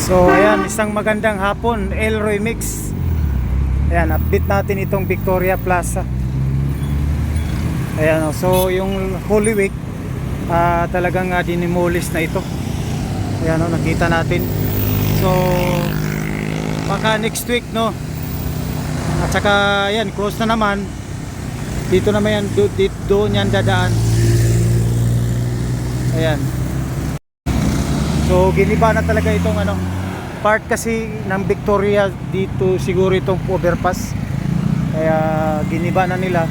So ayan, isang magandang hapon, Elroy Mix. Ayan, update natin itong Victoria Plaza. Ayan, so yung Holy Week talagang dinimolish na ito. Ayan, nakita natin. So baka next week, no. At saka ayan, close na naman. Dito naman yan, doon yan dadaan. Ayan. So giniba na talaga itong part kasi ng Victoria dito, siguro itong overpass. Kaya giniba na nila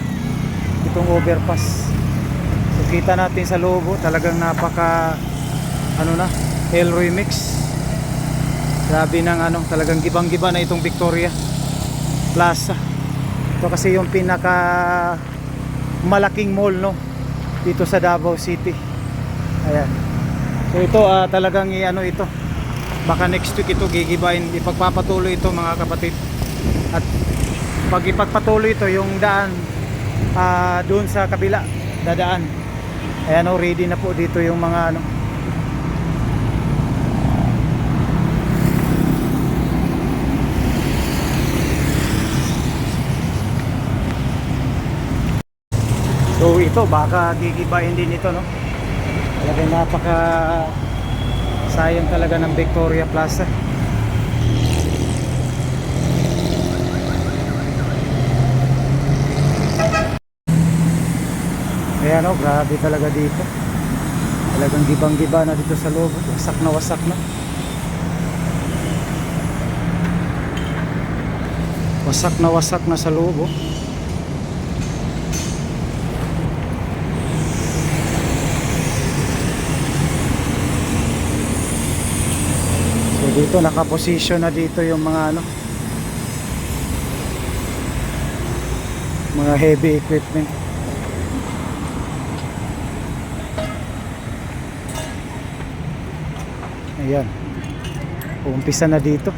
itong overpass. So kita natin sa logo, talagang napaka Elroy Mix. Grabe ng talagang gibang-giba na itong Victoria Plaza. Ito kasi yung pinaka malaking mall, no, dito sa Davao City. Ayan. So ito talagang ito. Baka next week ito gigibain, ipagpapatuloy ito mga kapatid. At pag ipagpatuloy ito yung daan doon sa kabila, dadaan. Ayan, ready na po dito yung mga So ito baka gigibain din ito, no. Talagang napaka sayang talaga ng Victoria Plaza. Ayan, grabe talaga dito. Talagang gibang-giba na dito sa loob. Wasak na wasak na. Wasak na wasak na sa loob. Dito nakaposisyon na dito yung mga mga heavy equipment. Ayan, umpisa na dito.